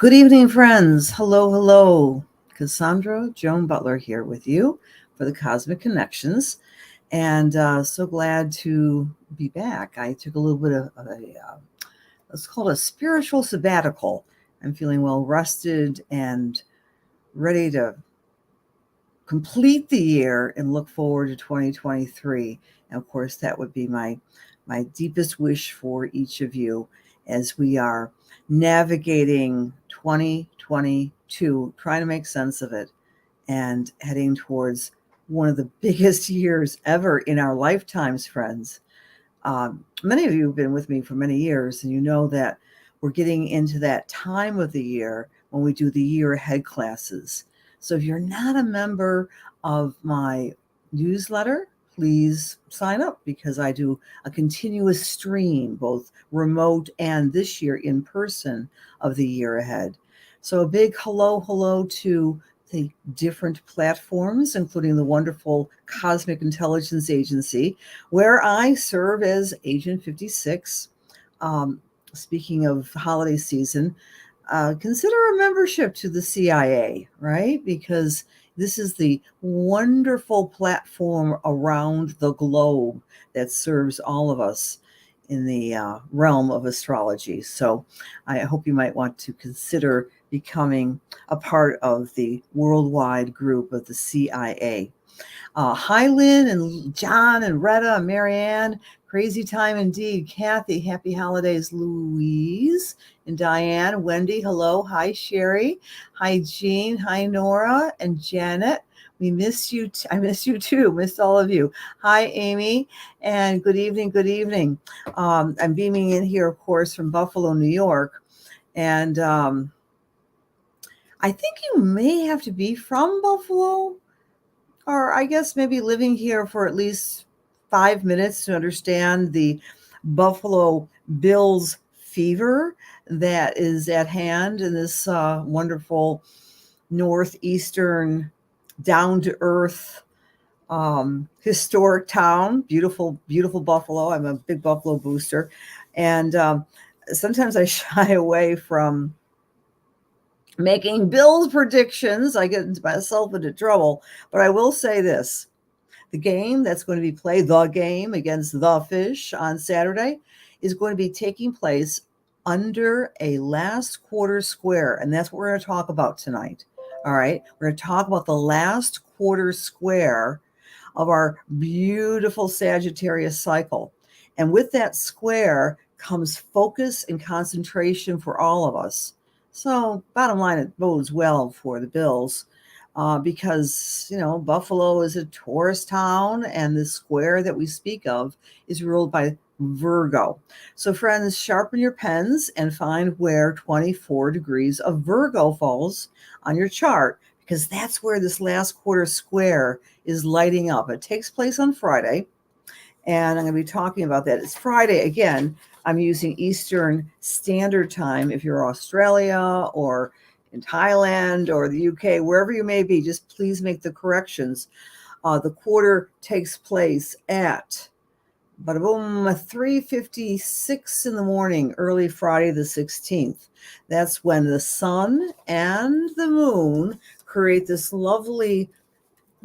Good evening, friends. Hello, hello. Cassandra Joan Butler here with you for the Cosmic Connections. And so glad to be back. I took a little bit of let's call it a spiritual sabbatical. I'm feeling well rested and ready to complete the year and look forward to 2023. And of course, that would be my deepest wish for each of you as we are navigating 2022, trying to make sense of it and heading towards one of the biggest years ever in our lifetimes, friends. Many of you have been with me for many years, and you know that we're getting into that time of the year when we do the year ahead classes. So if you're not a member of my newsletter, please sign up because I do a continuous stream, both remote and this year in person, of the year ahead. So a big hello to the different platforms, including the wonderful Cosmic Intelligence Agency, where I serve as Agent 56. Speaking of holiday season, consider a membership to the CIA, right? Because this is the wonderful platform around the globe that serves all of us in the realm of astrology. So I hope you might want to consider becoming a part of the worldwide group of the CIA. Hi, Lynn and John and Retta and Marianne. Crazy time indeed. Kathy, happy holidays. Louise and Diane. Wendy, hello. Hi, Sherry. Hi, Jean. Hi, Nora and Janet. We miss you. I miss you too. Missed all of you. Hi, Amy. And good evening. Good evening. I'm beaming in here, of course, from Buffalo, New York. And I think you may have to be from Buffalo, or I guess maybe living here for at least 5 minutes to understand the Buffalo Bills fever that is at hand in this wonderful northeastern, down-to-earth, historic town. Beautiful, beautiful Buffalo. I'm a big Buffalo booster. And sometimes I shy away from making Bills predictions. I get myself into trouble. But I will say this. The game that's going to be played, the game against the Fish on Saturday, is going to be taking place under a last quarter square. And that's what we're going to talk about tonight. All right. We're going to talk about the last quarter square of our beautiful Sagittarius cycle. And with that square comes focus and concentration for all of us. So bottom line, it bodes well for the Bills. Because, Buffalo is a tourist town, and the square that we speak of is ruled by Virgo. So, friends, sharpen your pens and find where 24 degrees of Virgo falls on your chart, because that's where this last quarter square is lighting up. It takes place on Friday, and I'm going to be talking about that. It's Friday again. I'm using Eastern Standard Time. If you're Australia or in Thailand or the UK, wherever you may be, just please make the corrections. The quarter takes place at 3:56 in the morning, early Friday the 16th. That's when the sun and the moon create this lovely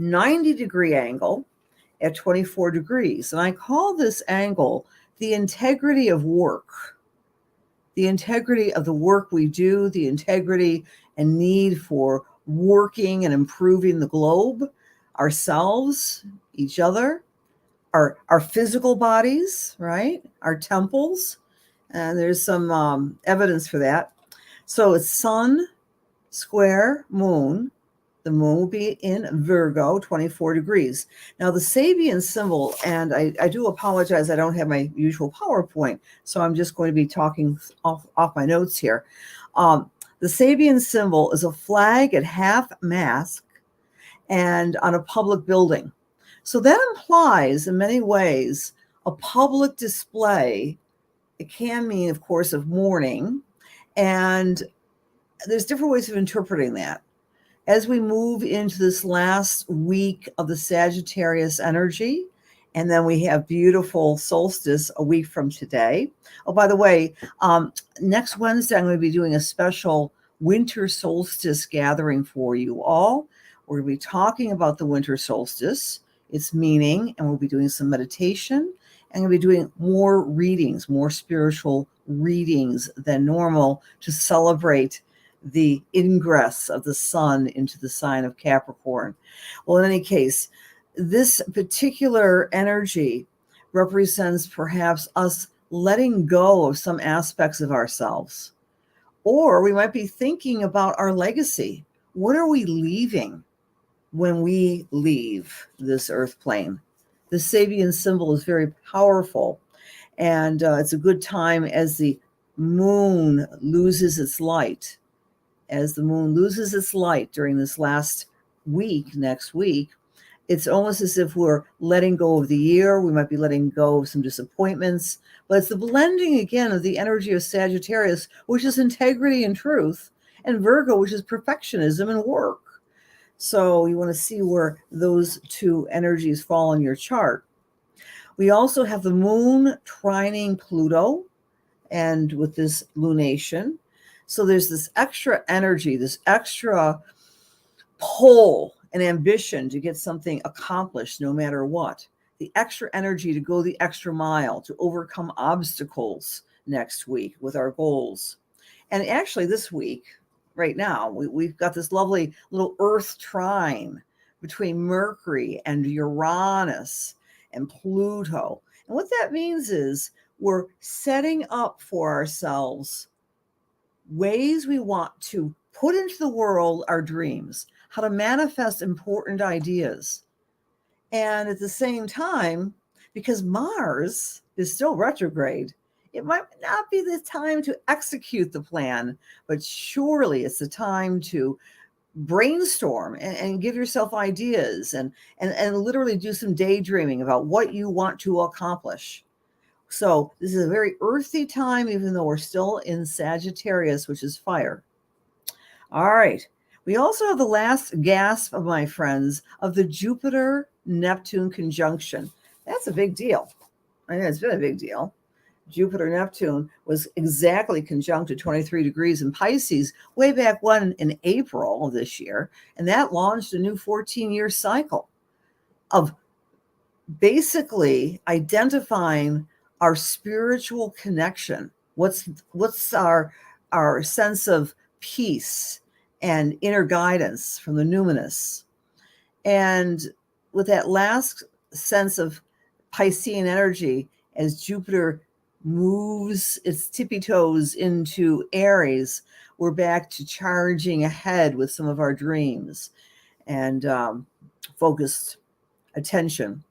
90-degree angle at 24 degrees. And I call this angle the integrity of work. The integrity of the work we do, the integrity and need for working and improving the globe, ourselves, each other, our physical bodies, right? Our temples. And there's some evidence for that. So it's sun, square, moon. The moon will be in Virgo, 24 degrees. Now, the Sabian symbol, and I do apologize, I don't have my usual PowerPoint, so I'm just going to be talking off my notes here. The Sabian symbol is a flag at half-mast and on a public building. So that implies, in many ways, a public display. It can mean, of course, of mourning, and there's different ways of interpreting that. As we move into this last week of the Sagittarius energy, and then we have beautiful solstice a week from today. Oh, by the way, next Wednesday, I'm going to be doing a special winter solstice gathering for you all. We're going to be talking about the winter solstice, its meaning, and we'll be doing some meditation, and we'll be doing more readings, more spiritual readings than normal to celebrate the ingress of the sun into the sign of Capricorn. Well, in any case, this particular energy represents perhaps us letting go of some aspects of ourselves. Or we might be thinking about our legacy. What are we leaving when we leave this earth plane? The Sabian symbol is very powerful, and it's a good time as the moon loses its light. As the moon loses its light during this last week, next week, it's almost as if we're letting go of the year. We might be letting go of some disappointments, but it's the blending again of the energy of Sagittarius, which is integrity and truth, and Virgo, which is perfectionism and work. So you want to see where those two energies fall in your chart. We also have the moon trining Pluto, and with this lunation. So there's this extra energy, this extra pull and ambition to get something accomplished no matter what. The extra energy to go the extra mile, to overcome obstacles next week with our goals. And actually this week, right now, we've got this lovely little Earth trine between Mercury and Uranus and Pluto. And what that means is we're setting up for ourselves ways we want to put into the world our dreams, how to manifest important ideas. And at the same time, because Mars is still retrograde, it might not be the time to execute the plan, but surely it's the time to brainstorm and give yourself ideas and literally do some daydreaming about what you want to accomplish. So this is a very earthy time, even though we're still in Sagittarius, which is fire. All right. We also have the last gasp, of my friends, of the Jupiter-Neptune conjunction. That's a big deal. I know it's been a big deal. Jupiter-Neptune was exactly conjunct at 23 degrees in Pisces way back when in April of this year. And that launched a new 14-year cycle of basically identifying our spiritual connection. What's our sense of peace and inner guidance from the numinous. And with that last sense of Piscean energy, as Jupiter moves its tippy toes into Aries, we're back to charging ahead with some of our dreams and focused attention.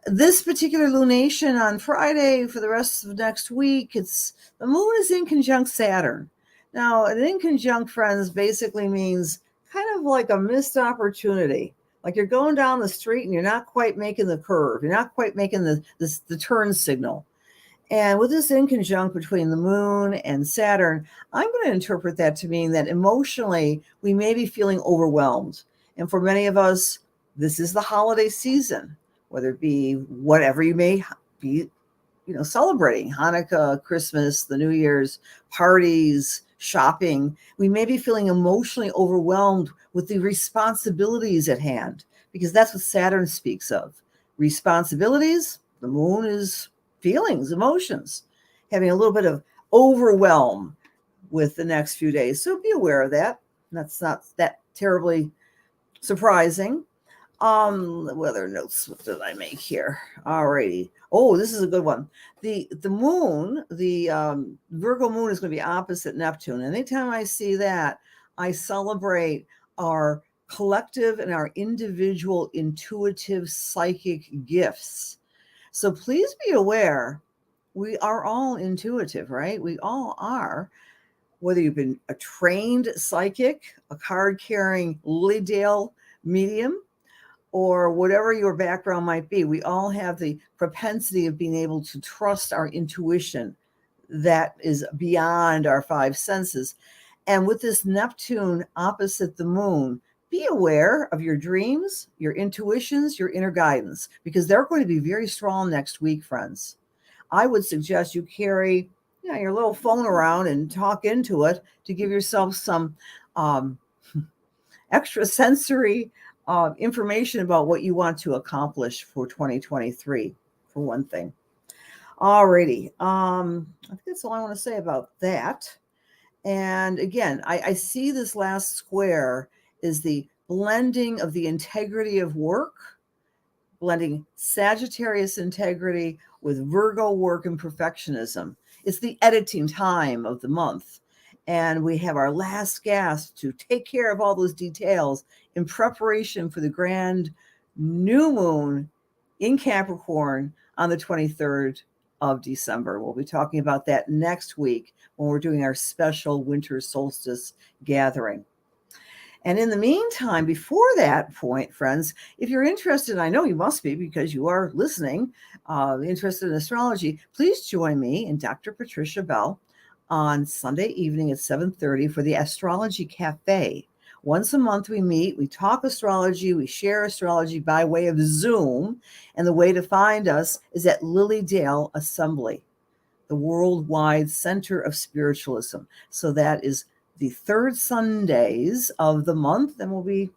This particular lunation on Friday for the rest of next week, the moon is in conjunct Saturn. Now, an in conjunct, friends, basically means kind of like a missed opportunity. Like you're going down the street and you're not quite making the curve. You're not quite making the turn signal. And with this in conjunct between the moon and Saturn, I'm going to interpret that to mean that emotionally we may be feeling overwhelmed. And for many of us, this is the holiday season, whether it be whatever you may be, celebrating, Hanukkah, Christmas, the New Year's, parties, shopping. We may be feeling emotionally overwhelmed with the responsibilities at hand, because that's what Saturn speaks of. Responsibilities, the moon is feelings, emotions, having a little bit of overwhelm with the next few days. So be aware of that. That's not that terribly surprising. What other notes did I make here? Alrighty. Oh, this is a good one. The moon, the Virgo moon is going to be opposite Neptune. Anytime I see that, I celebrate our collective and our individual intuitive psychic gifts. So please be aware, we are all intuitive, right? We all are. Whether you've been a trained psychic, a card-carrying Lilydale medium, or whatever your background might be, we all have the propensity of being able to trust our intuition that is beyond our five senses. And with this Neptune opposite the moon, be aware of your dreams, your intuitions, your inner guidance, because they're going to be very strong next week, friends. I would suggest you carry your little phone around and talk into it to give yourself some um, extra sensory information about what you want to accomplish for 2023, for one thing. Alrighty. I think that's all I want to say about that. And again, I see this last square is the blending of the integrity of work, blending Sagittarius integrity with Virgo work and perfectionism. It's the editing time of the month. And we have our last gasp to take care of all those details in preparation for the grand new moon in Capricorn on the 23rd of December. We'll be talking about that next week when we're doing our special winter solstice gathering. And in the meantime, before that point, friends, if you're interested, I know you must be because you are listening, interested in astrology, please join me and Dr. Patricia Bell on Sunday evening at 7:30 for the Astrology Cafe. Once a month we meet, we talk astrology, we share astrology by way of Zoom, and the way to find us is at Lilydale Assembly, the worldwide center of spiritualism. So that is the third Sundays of the month, and we'll be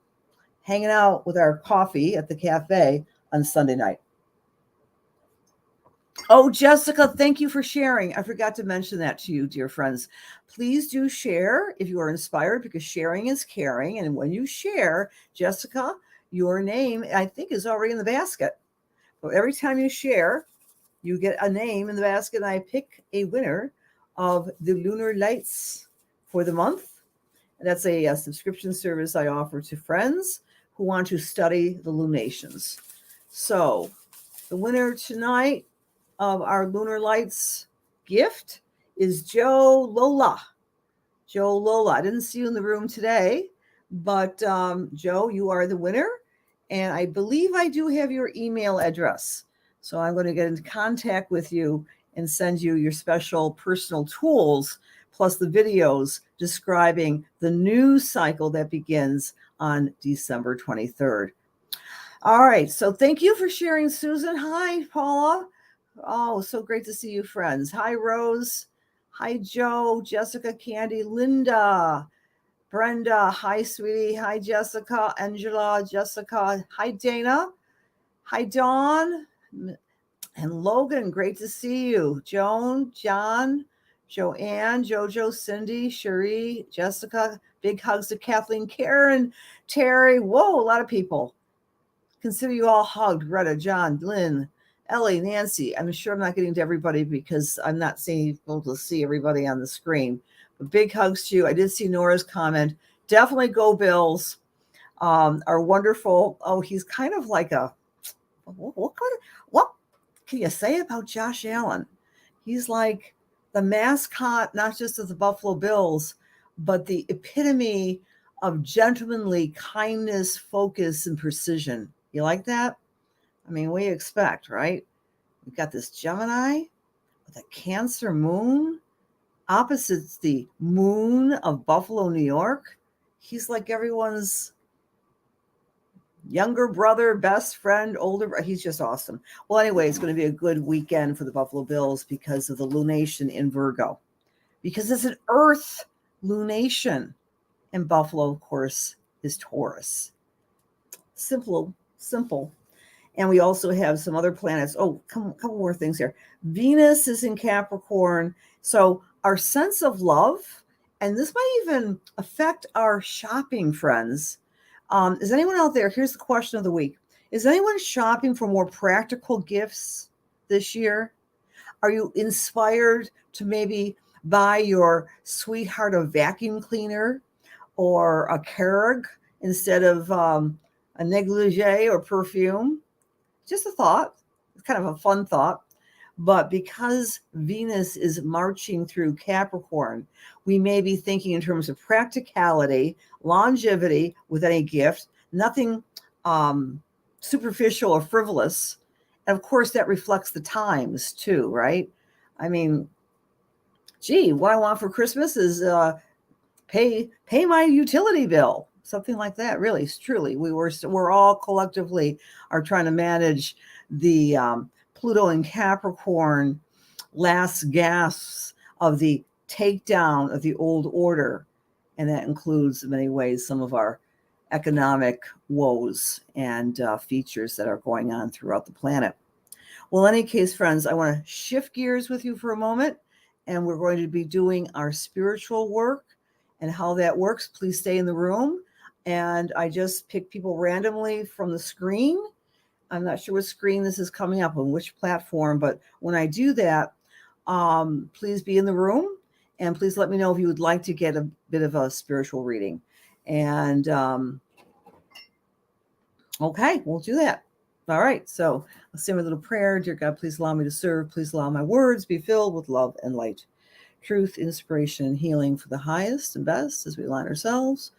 hanging out with our coffee at the cafe on Sunday night. Oh, Jessica, thank you for sharing. I forgot to mention that to you, dear friends. Please do share if you are inspired, because sharing is caring. And when you share, Jessica, your name, I think, is already in the basket. So every time you share, you get a name in the basket, and I pick a winner of the Lunar Lights for the month. And that's a subscription service I offer to friends who want to study the lunations. So the winner tonight of our Lunar Lights gift is Joe Lola. Joe Lola. I didn't see you in the room today, but Joe, you are the winner. And I believe I do have your email address. So I'm going to get into contact with you and send you your special personal tools, plus the videos describing the news cycle that begins on December 23rd. All right. So thank you for sharing, Susan. Hi, Paula. Oh, so great to see you, friends. Hi, Rose. Hi, Joe, Jessica, Candy, Linda, Brenda. Hi, sweetie. Hi, Jessica, Angela, Jessica. Hi, Dana. Hi, Dawn. And Logan, great to see you. Joan, John, Joanne, Jojo, Cindy, Cherie, Jessica. Big hugs to Kathleen, Karen, Terry. Whoa, a lot of people. Consider you all hugged. Greta, John, Lynn, Ellie, Nancy. I'm sure I'm not getting to everybody because I'm not able to see everybody on the screen. But big hugs to you. I did see Nora's comment. Definitely go Bills. Are wonderful. Oh, he's kind of like a what can you say about Josh Allen? He's like the mascot, not just of the Buffalo Bills, but the epitome of gentlemanly kindness, focus, and precision. You like that? I mean, what do you expect, right? We've got this Gemini with a Cancer moon. Opposites the moon of Buffalo, New York. He's like everyone's younger brother, best friend, older. He's just awesome. Well, anyway, it's going to be a good weekend for the Buffalo Bills because of the lunation in Virgo. Because it's an Earth lunation. And Buffalo, of course, is Taurus. Simple. And we also have some other planets. Oh, couple more things here. Venus is in Capricorn. So our sense of love, and this might even affect our shopping, friends. Is anyone out there? Here's the question of the week. Is anyone shopping for more practical gifts this year? Are you inspired to maybe buy your sweetheart a vacuum cleaner or a Keurig instead of a negligee or perfume? Just a thought. It's kind of a fun thought. But because Venus is marching through Capricorn, we may be thinking in terms of practicality, longevity with any gift, nothing superficial or frivolous. And of course, that reflects the times too, right? I mean, gee, what I want for Christmas is pay my utility bill. Something like that, really, truly. We're all collectively are trying to manage the Pluto and Capricorn last gasps of the takedown of the old order. And that includes, in many ways, some of our economic woes and features that are going on throughout the planet. Well, in any case, friends, I want to shift gears with you for a moment, and we're going to be doing our spiritual work and how that works. Please stay in the room. And I just pick people randomly from the screen. I'm not sure what screen this is coming up on, which platform, but when I do that, please be in the room, and please let me know if you would like to get a bit of a spiritual reading. And okay, we'll do that. All right, so let's say my little prayer. Dear God, please allow me to serve. Please allow my words be filled with love and light, truth, inspiration, and healing for the highest and best as we align ourselves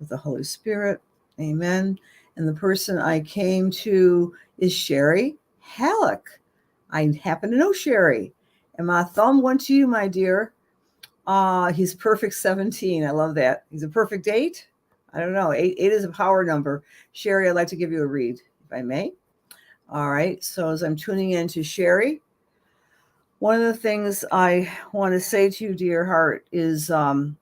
with the Holy Spirit. Amen. And the person I came to is Sherry Halleck. I happen to know Sherry. And my thumb went to you, my dear. He's perfect 17. I love that. He's a perfect 8. I don't know. Eight is a power number. Sherry, I'd like to give you a read, if I may. All right. So as I'm tuning in to Sherry, one of the things I want to say to you, dear heart, is I'm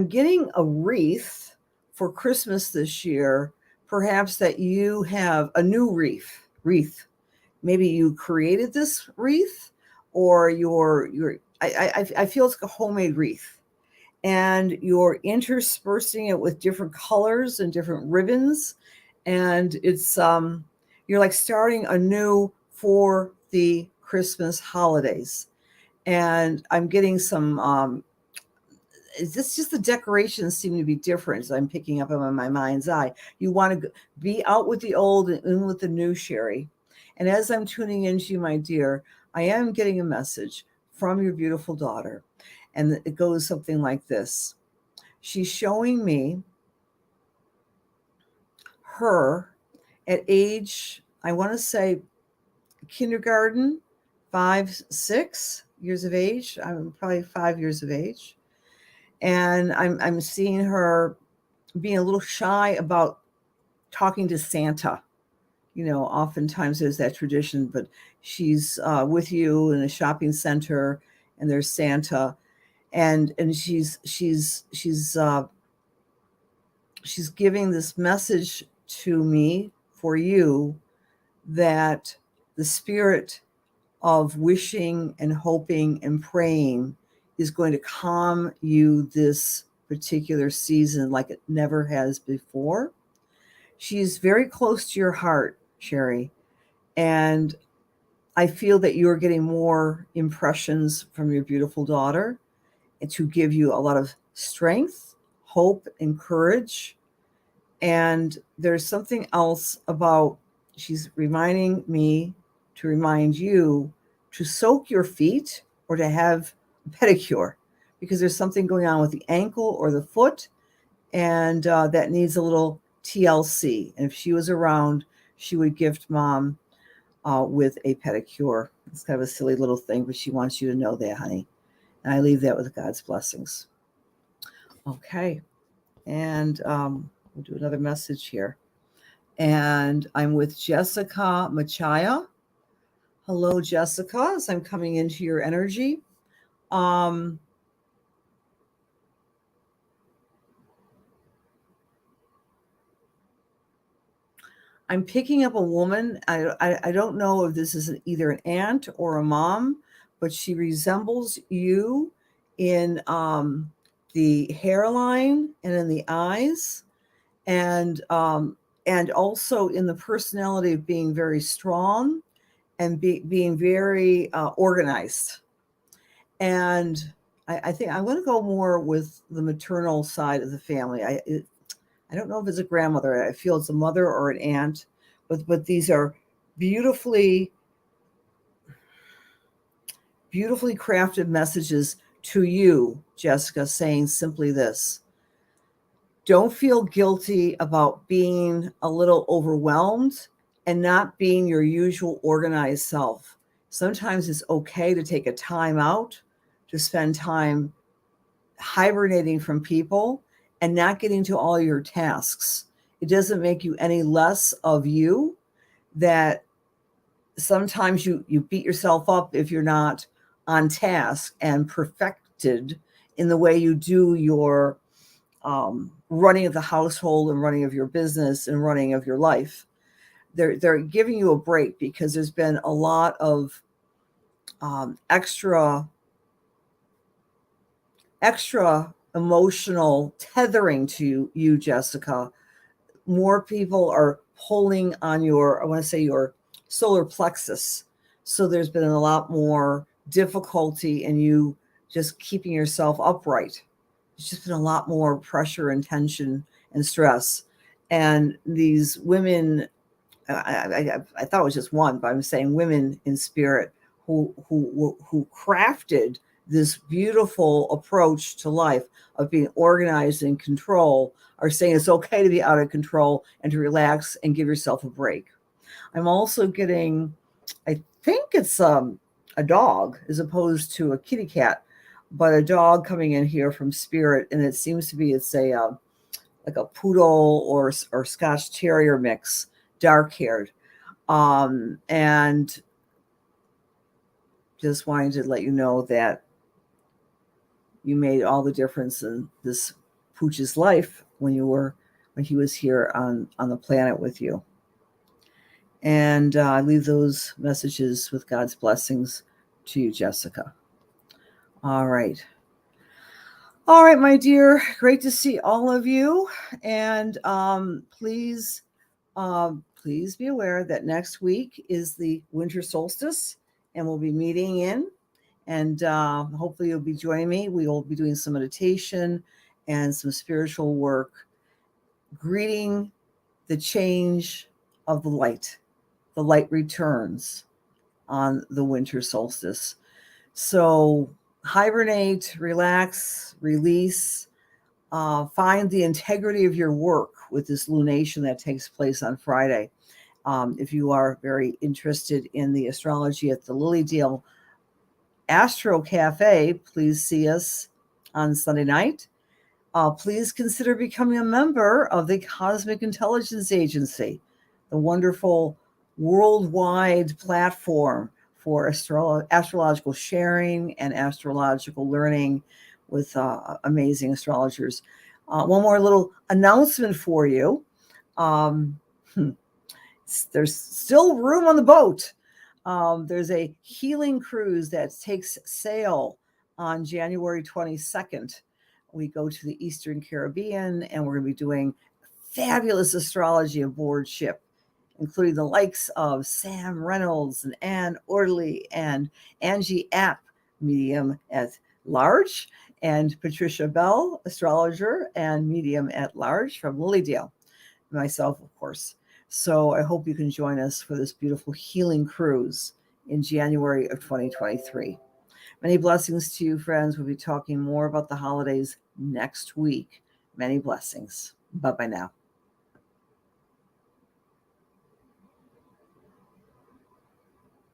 getting a wreath for Christmas this year. Perhaps that you have a new wreath. Maybe you created this wreath, or I feel it's a homemade wreath, and you're interspersing it with different colors and different ribbons, and it's you're like starting anew for the Christmas holidays. And I'm getting some it's just the decorations seem to be different as I'm picking up them in my mind's eye. You want to be out with the old and in with the new, Sherry. And as I'm tuning into you, my dear, I am getting a message from your beautiful daughter. And it goes something like this. She's showing me her at age, I want to say kindergarten, 5, 6 years of age. I'm probably 5 years of age. And I'm seeing her being a little shy about talking to Santa. You know, oftentimes there's that tradition, but she's with you in a shopping center, and there's Santa, and she's giving this message to me for you, that the spirit of wishing and hoping and praying is going to calm you this particular season like it never has before. She's very close to your heart, Sherry, and I feel that you're getting more impressions from your beautiful daughter to give you a lot of strength, hope, and courage. And there's something else about, she's reminding me to remind you to soak your feet or to have a pedicure, because there's something going on with the ankle or the foot, and that needs a little TLC. And if she was around, she would gift mom with a pedicure. It's kind of a silly little thing, but she wants you to know that, honey. And I leave that with God's blessings. Okay. And we'll do another message here. And I'm with Jessica Machaya. Hello, Jessica, as I'm coming into your energy. I'm picking up a woman. I don't know if this is either an aunt or a mom, but she resembles you in the hairline and in the eyes, and also in the personality of being very strong and being very organized. And I think I'm going to go more with the maternal side of the family. I don't know if it's a grandmother. I feel it's a mother or an aunt, but these are beautifully crafted messages to you, Jessica, saying simply this: don't feel guilty about being a little overwhelmed and not being your usual organized self. Sometimes it's okay to take a time out, to spend time hibernating from people and not getting to all your tasks. It doesn't make you any less of you. That sometimes you beat yourself up if you're not on task and perfected in the way you do your running of the household and running of your business and running of your life. They're giving you a break because there's been a lot of extra emotional tethering to you, Jessica. More people are pulling on your, I want to say, your solar plexus. So there's been a lot more difficulty in you just keeping yourself upright. It's just been a lot more pressure and tension and stress. And these women, I thought it was just one, but I'm saying women in spirit who crafted this beautiful approach to life of being organized and control are saying it's okay to be out of control and to relax and give yourself a break. I'm also getting, I think it's a dog as opposed to a kitty cat, but a dog coming in here from spirit, and it seems to be it's a like a poodle or Scotch Terrier mix, dark haired, and just wanting to let you know that you made all the difference in this pooch's life when he was here on the planet with you. And I leave those messages with God's blessings to you, Jessica. All right. All right, my dear. Great to see all of you. And please be aware that next week is the winter solstice, and we'll be meeting in. And hopefully you'll be joining me. We will be doing some meditation and some spiritual work, greeting the change of the light. The light returns on the winter solstice. So hibernate, relax, release, find the integrity of your work with this lunation that takes place on Friday. If you are very interested in the astrology at the Lily Dale Astro Cafe, please see us on Sunday night. Please consider becoming a member of the Cosmic Intelligence Agency, the wonderful worldwide platform for astrological sharing and astrological learning with amazing astrologers. One more little announcement for you. There's still room on the boat. There's a healing cruise that takes sail on January 22nd. We go to the Eastern Caribbean, and we're going to be doing fabulous astrology aboard ship, including the likes of Sam Reynolds and Ann Orderly and Angie App, medium at large, and Patricia Bell, astrologer and medium at large from Lilydale, myself, of course. So I hope you can join us for this beautiful healing cruise in January of 2023. Many blessings to you, friends. We'll be talking more about the holidays next week. Many blessings. Bye-bye now.